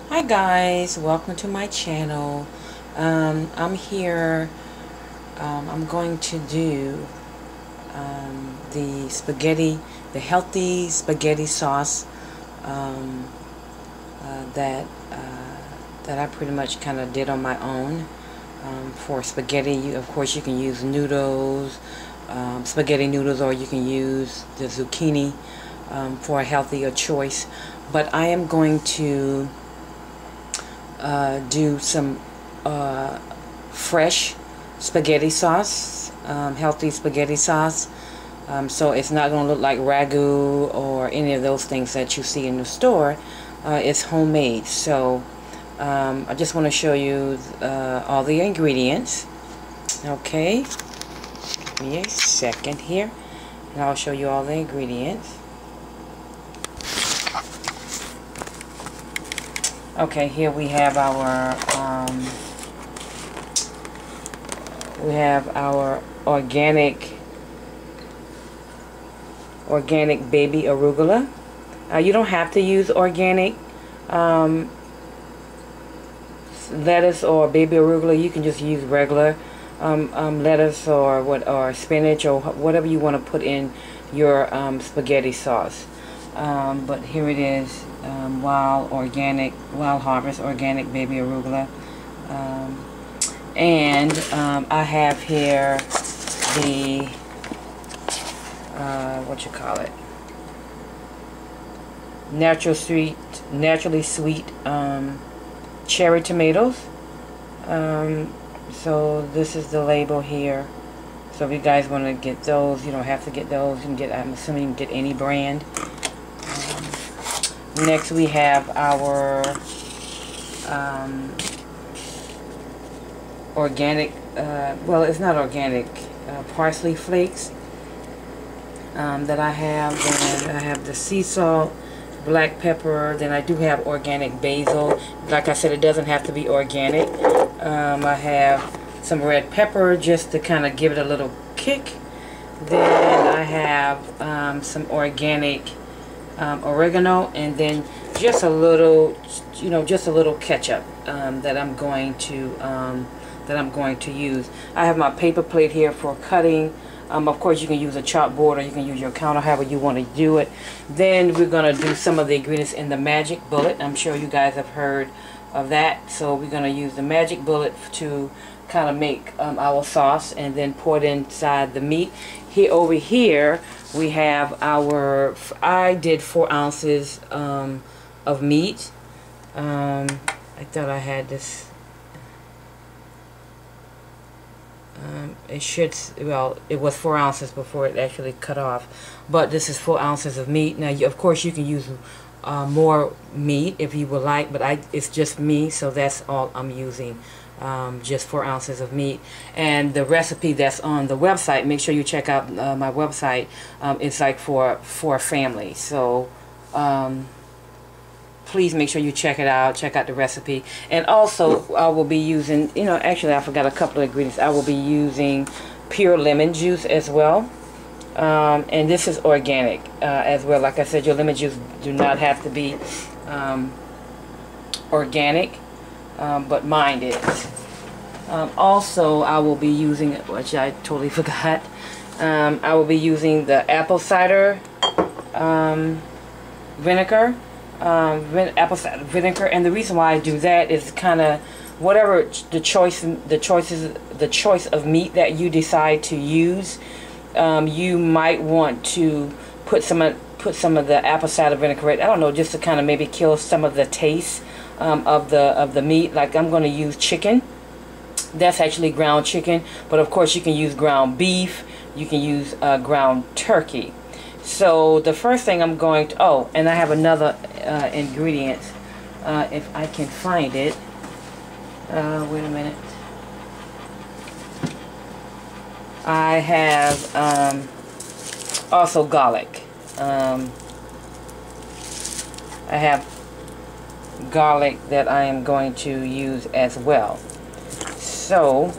Hi guys, welcome to my channel. I'm here. I'm going to do the spaghetti, the healthy spaghetti sauce that I pretty much kind of did on my own. For spaghetti, of course, you can use noodles, spaghetti noodles, or you can use the zucchini for a healthier choice. But I am going to do some fresh spaghetti sauce, healthy spaghetti sauce. So it's not going to look like ragu or any of those things that you see in the store. It's homemade. So I just want to show you all the ingredients. Okay, give me a second here, and I'll show you all the ingredients. Okay, here we have our organic baby arugula. You don't have to use organic lettuce or baby arugula. You can just use regular lettuce or spinach or whatever you want to put in your spaghetti sauce. But here it is, wild harvest organic baby arugula. And I have here the naturally sweet cherry tomatoes. So this is the label here. So if you guys want to get those, you don't have to get those. You can get, I'm assuming you can get any brand. Next we have our organic, well, it's not organic, parsley flakes that I have. And I have the sea salt, black pepper. Then I do have organic basil. Like I said, it doesn't have to be organic. I have some red pepper just to kind of give it a little kick. Then I have some organic oregano, and then just a little, just a little ketchup that I'm going to use. I have my paper plate here for cutting. Of course, you can use a chalkboard or you can use your counter, however you want to do it. Then we're going to do some of the ingredients in the magic bullet. I'm sure you guys have heard of that. So we're going to use the magic bullet to kind of make our sauce, and then pour it inside the meat. Here, over here, we have our, I did 4 ounces of meat. I thought I had this. It should, well, it was 4 ounces before it actually cut off, but this is 4 ounces of meat. Now, of course, you can use more meat if you would like, but it's just me, so that's all I'm using. Just 4 ounces of meat. And the recipe that's on the website, make sure you check out my website. It's like for a family, so please make sure you check it out. Check out the recipe. And also, I will be using, actually I forgot a couple of ingredients. I will be using pure lemon juice as well. And this is organic as well. Like I said, your lemon juice do not have to be organic, but mine is. Also, I will be using, which I totally forgot, I will be using the apple cider vinegar. Apple cider vinegar, and the reason why I do that is kind of whatever the choice of meat that you decide to use. You might want to put some of the apple cider vinegar. I don't know, just to kind of maybe kill some of the taste of the meat. Like I'm going to use chicken. That's actually ground chicken, but of course you can use ground beef. You can use ground turkey. So the first thing I'm going to, oh, and I have another ingredient, if I can find it. Wait a minute. I have also garlic. I have garlic that I am going to use as well. So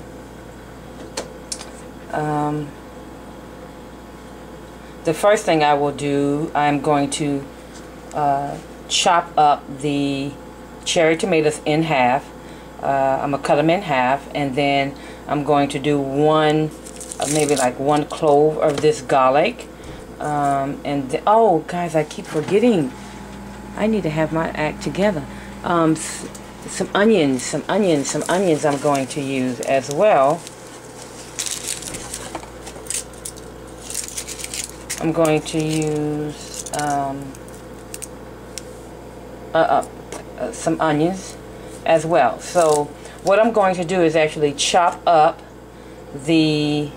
the first thing I will do, I'm going to chop up the cherry tomatoes in half. I'm going to cut them in half, and then I'm going to do maybe like one clove of this garlic. Oh, guys, I keep forgetting. I need to have my act together. Some onions I'm going to use as well. I'm going to use some onions as well. So what I'm going to do is actually chop up the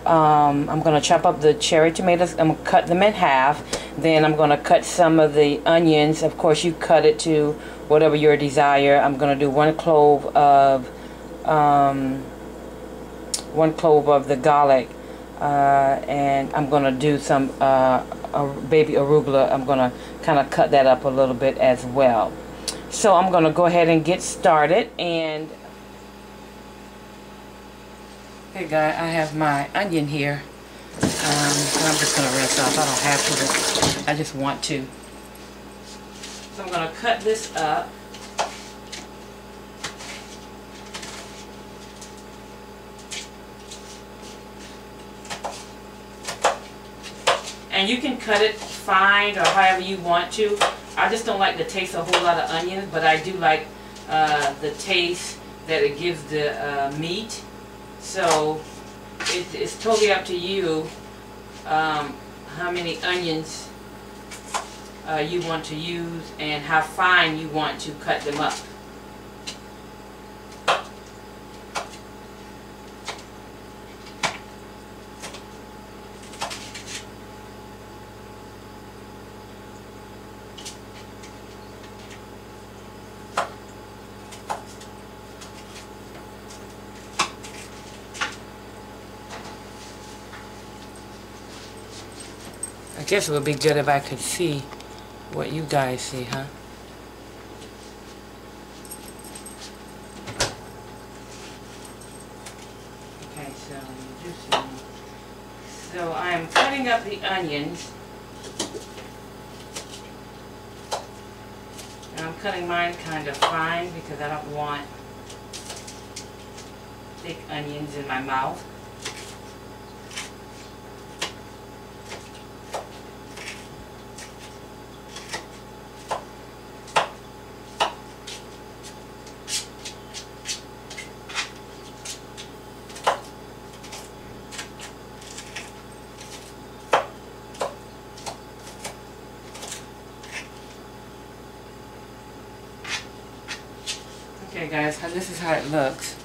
I'm going to chop up the cherry tomatoes. I'm going to cut them in half. Then I'm going to cut some of the onions. Of course, you cut it to whatever your desire. I'm going to do one clove of the garlic, and I'm going to do some baby arugula. I'm going to kind of cut that up a little bit as well. So I'm going to go ahead and get started. And okay, guys, I have my onion here. I'm just going to rinse off. I don't have to, but I just want to. So I'm going to cut this up. And you can cut it fine or however you want to. I just don't like the taste of a whole lot of onions, but I do like the taste that it gives the meat. So it's totally up to you how many onions you want to use and how fine you want to cut them up. I guess it would be good if I could see what you guys see, huh? Okay, so I'm cutting up the onions. And I'm cutting mine kind of fine because I don't want thick onions in my mouth. Okay guys, this is how it looks.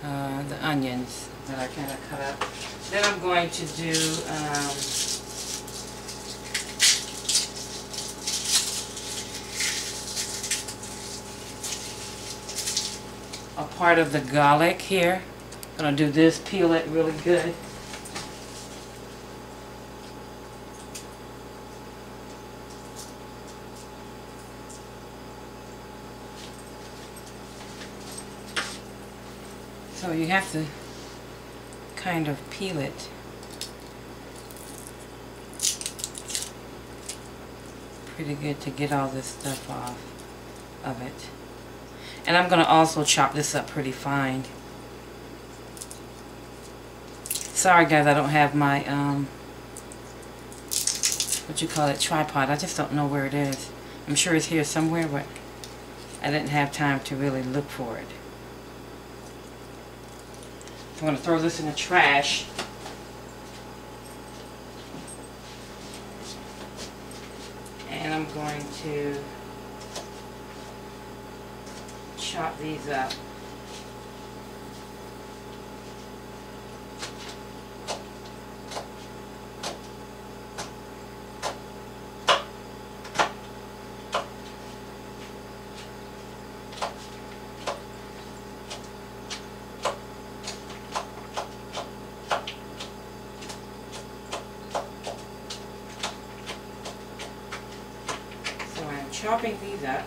The onions that I kind of cut up. Then I'm going to do a part of the garlic here. I'm going to do this, peel it really good. So you have to kind of peel it. Pretty good to get all this stuff off of it. And I'm going to also chop this up pretty fine. Sorry guys, I don't have my, what you call it, tripod. I just don't know where it is. I'm sure it's here somewhere, but I didn't have time to really look for it. I'm going to throw this in the trash. And I'm going to chop these up. Chopping these up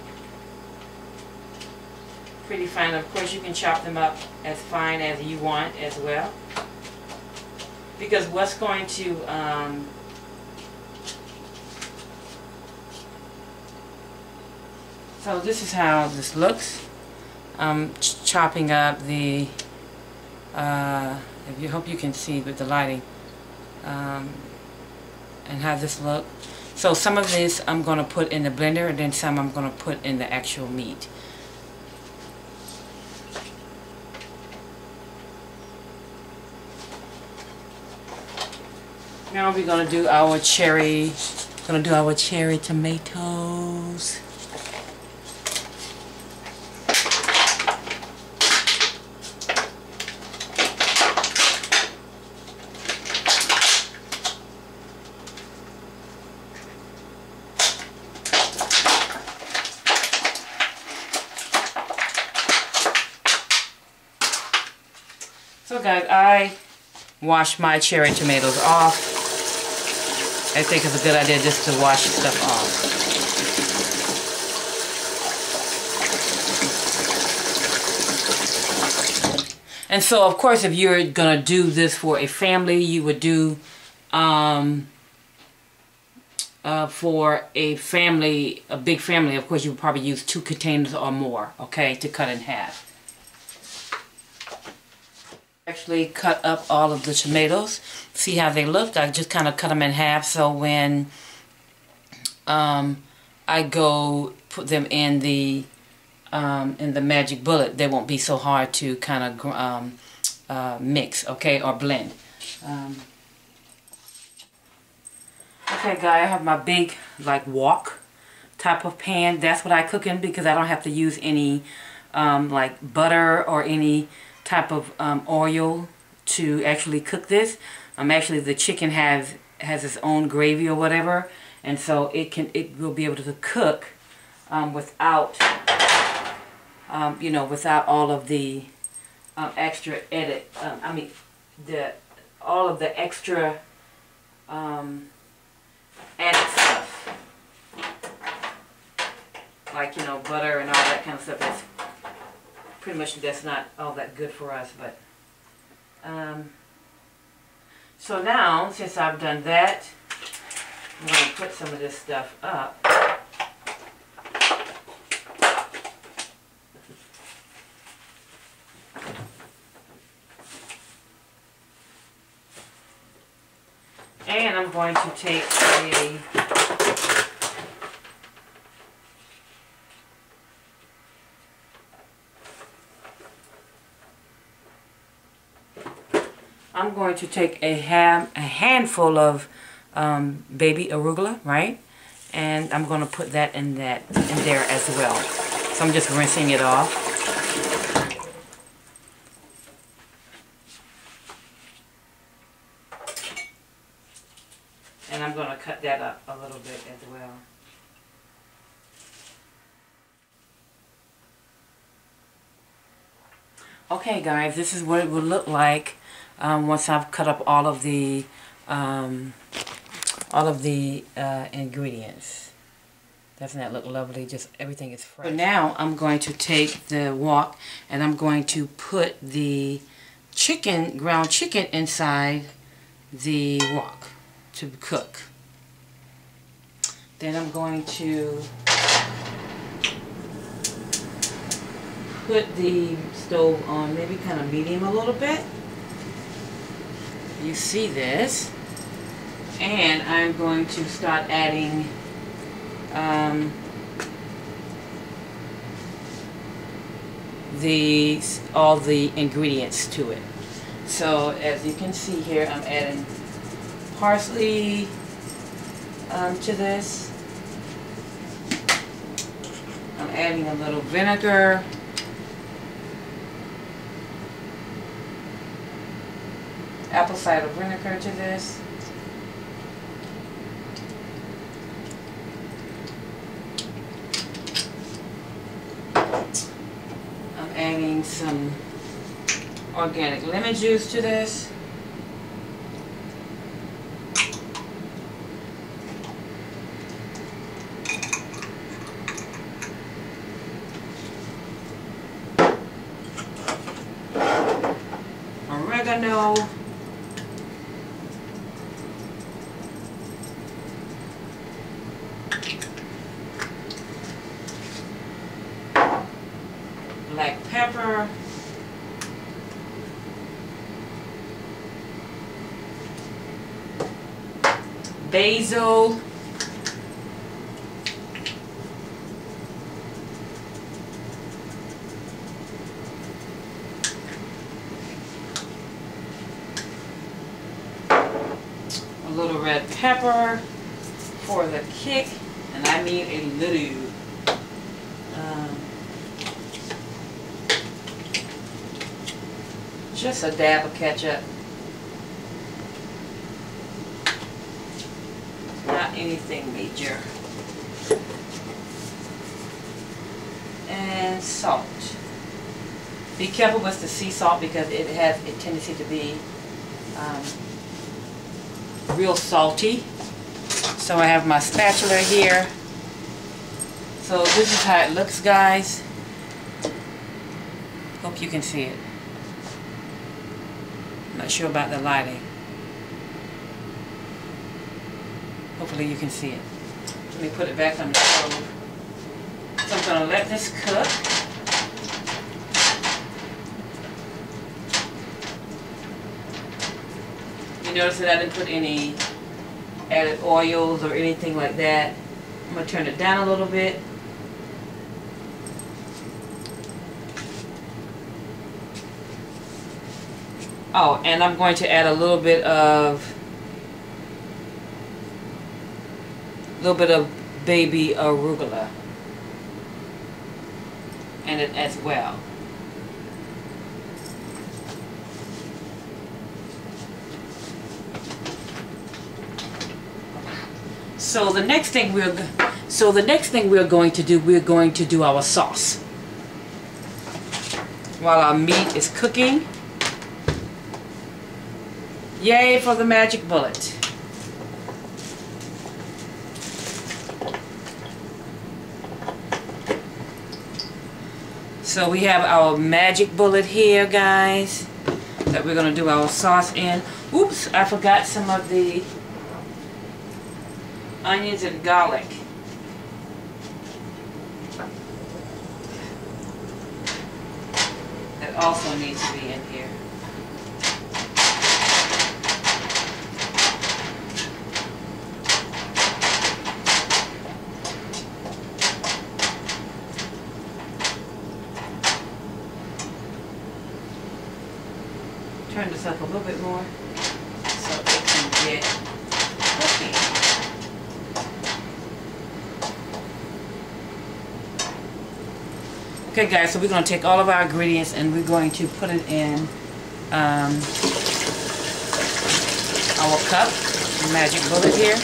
pretty fine. Of course you can chop them up as fine as you want as well. because what's going to so this is how this looks. I'm chopping up the if you hope you can see with the lighting, and how this look. So some of this I'm going to put in the blender, and then some I'm going to put in the actual meat. Now we're going to do our cherry tomatoes. So guys, I washed my cherry tomatoes off. I think it's a good idea just to wash stuff off. And so, of course, if you're going to do this for a family, you would do, for a family, a big family, of course, you would probably use 2 containers or more, okay, to cut in half. Actually cut up all of the tomatoes. See how they look? I just kind of cut them in half, so when I go put them in the Magic Bullet, they won't be so hard to kind of mix, okay, or blend. Okay, guys, I have my big like wok type of pan. That's what I cook in because I don't have to use any like butter or any type of oil to actually cook this. Actually the chicken has its own gravy or whatever, and so it will be able to cook without you know, without all of the extra all of the extra added stuff, like, you know, butter and all that kind of stuff. That's pretty much, that's not all that good for us, but so now, since I've done that, I'm going to put some of this stuff up. And I'm going to take a handful of baby arugula, right? And I'm going to put that in there as well. So I'm just rinsing it off. And I'm going to cut that up a little bit as well. Okay guys, this is what it would look like once I've cut up all of the ingredients. Doesn't that look lovely? Just everything is fresh. So now I'm going to take the wok and I'm going to put the ground chicken inside the wok to cook. Then I'm going to put the stove on maybe kind of medium a little bit. You see this. And I'm going to start adding all the ingredients to it. So as you can see here, I'm adding parsley to this. I'm adding a little vinegar. Apple cider vinegar to this. I'm adding some organic lemon juice to this. Oregano. Black pepper. Basil. A little red pepper for the kick, and I mean a little. Just a dab of ketchup. Not anything major. And salt. Be careful with the sea salt because it has a tendency to be real salty. So I have my spatula here. So this is how it looks, guys. Hope you can see it. Not sure about the lighting. Hopefully you can see it. Let me put it back on the stove. So I'm going to let this cook. You notice that I didn't put any added oils or anything like that. I'm going to turn it down a little bit. Oh, and I'm going to add a little bit of baby arugula in it as well. So the next thing we're going to do our sauce. While our meat is cooking. Yay for the magic bullet. So we have our magic bullet here, guys, that we're going to do our sauce in. Oops, I forgot some of the onions and garlic. That also needs to be in here. Turn this up a little bit more so it can get cooking. Okay guys, so we're going to take all of our ingredients and we're going to put it in our cup, magic bullet here.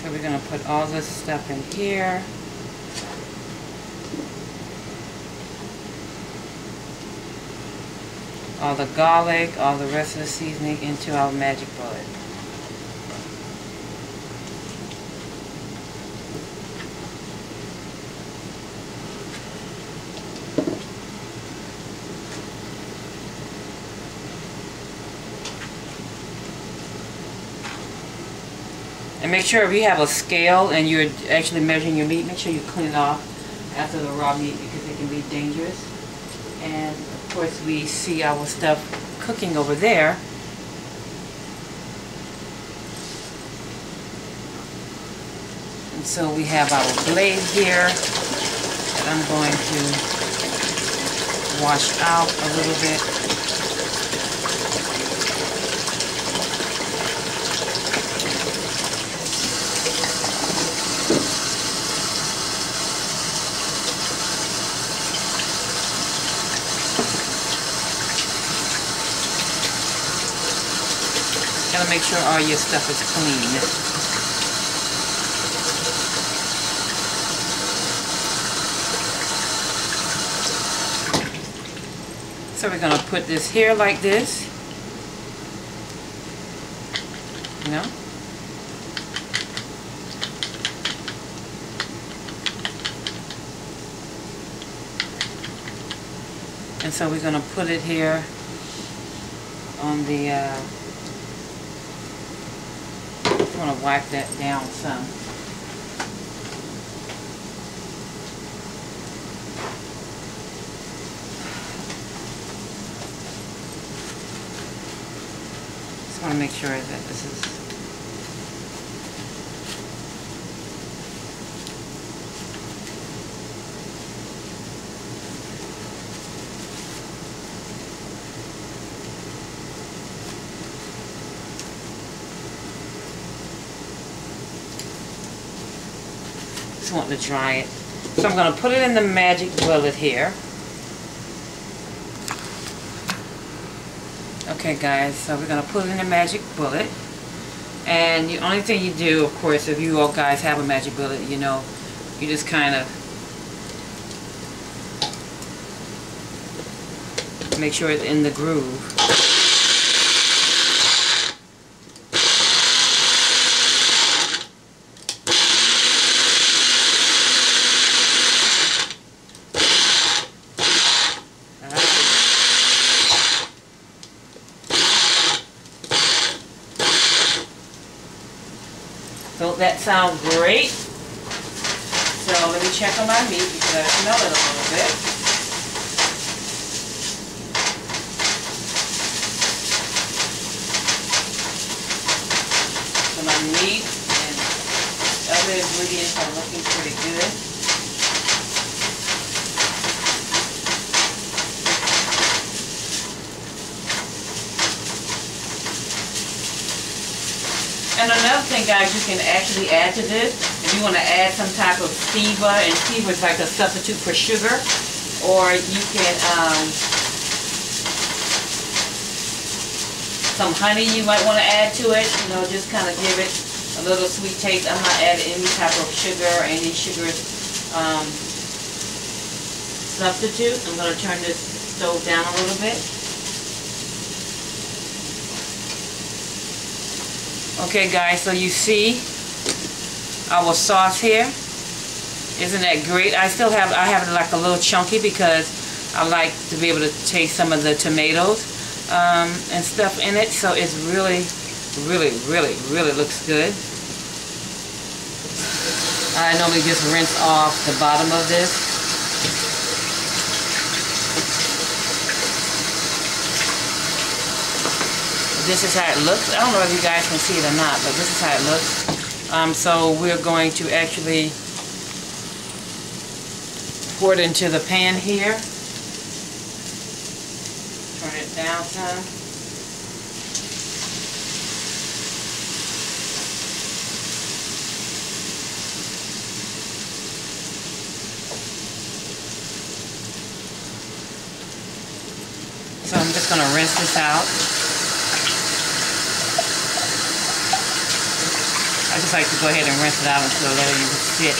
So we're going to put all this stuff in here. All the garlic, all the rest of the seasoning into our magic bullet. And make sure if you have a scale and you're actually measuring your meat, make sure you clean it off after the raw meat because it can be dangerous. And of course we see our stuff cooking over there. And so we have our blade here that I'm going to wash out a little bit. Gotta make sure all your stuff is clean. So we're gonna put this here like this. You know? And so we're going to put it here on the, I want to wipe that down some. Just want to make sure that this is want to dry it. So I'm going to put it in the Magic Bullet here. Okay guys, so we're going to put it in the Magic Bullet. And the only thing you do, of course, if you all guys have a Magic Bullet, you know, you just kind of make sure it's in the groove. So that sounds great. So let me check on my meat because I smell it a little bit. So my meat and other ingredients are looking pretty good. And another thing, guys, you can actually add to this, if you want to add some type of stevia, and stevia is like a substitute for sugar, or you can, some honey you might want to add to it, you know, just kind of give it a little sweet taste. I'm not adding any type of sugar or any sugar substitute. I'm going to turn this stove down a little bit. Okay guys, so you see our sauce here. Isn't that great? I have it like a little chunky because I like to be able to taste some of the tomatoes and stuff in it. So it's really looks good. I normally just rinse off the bottom of this. This is how it looks. I don't know if you guys can see it or not, but this is how it looks. So we're going to actually pour it into the pan here. Turn it down some. So I'm just going to rinse this out. I just like to go ahead and rinse it out until let it sit.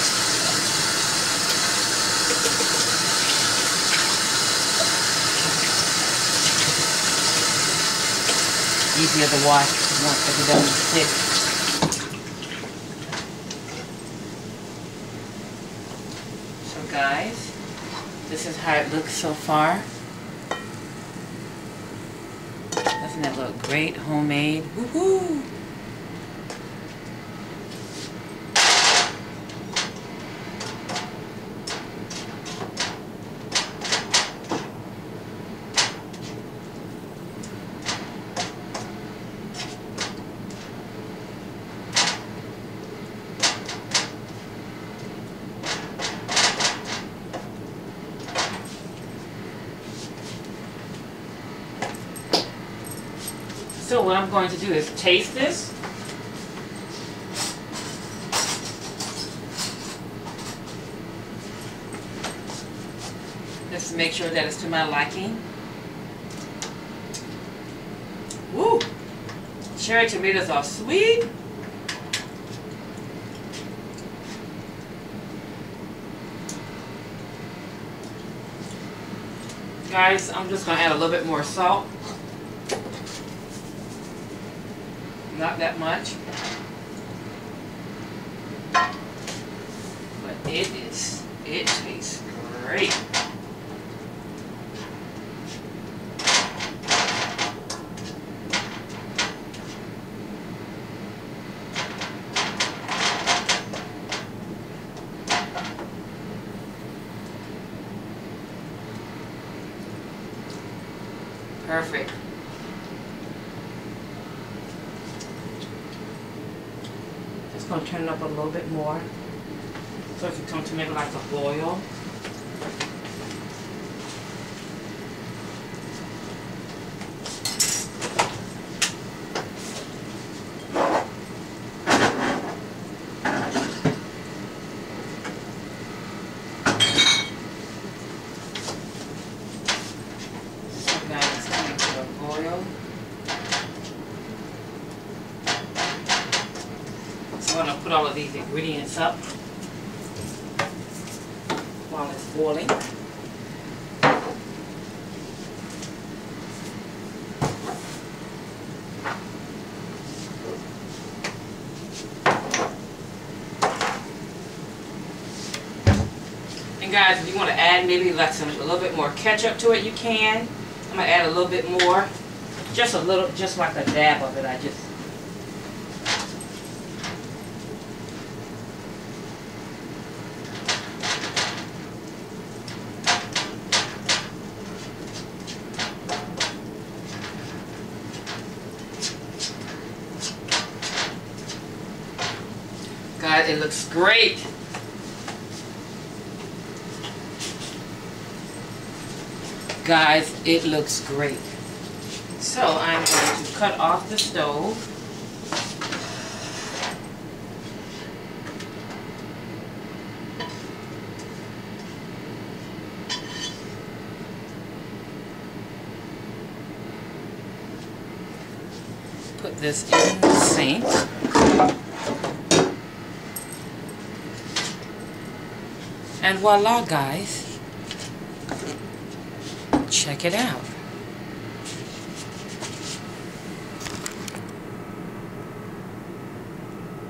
Easier to wash once it doesn't sit. So guys, this is how it looks so far. Doesn't that look great? Homemade. Woohoo! So what I'm going to do is taste this. Just to make sure that it's to my liking. Woo! Cherry tomatoes are sweet. Guys, I'm just going to add a little bit more salt. Not that much. But it tastes great. Perfect. Just going to turn it up a little bit more so it can come to maybe like a boil. So I'm going to put all of these ingredients up while it's boiling. And guys, if you want to add maybe like a little bit more ketchup to it, you can. I'm going to add a little bit more. Just a little, just like a dab of it. Guys, it looks great. Guys, it looks great. So I'm going to cut off the stove. Put this in the sink. And voila, guys. Check it out.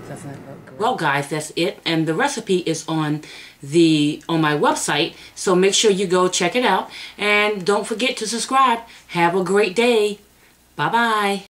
Doesn't it look good? Well, guys, that's it. And the recipe is on my website. So make sure you go check it out. And don't forget to subscribe. Have a great day. Bye-bye.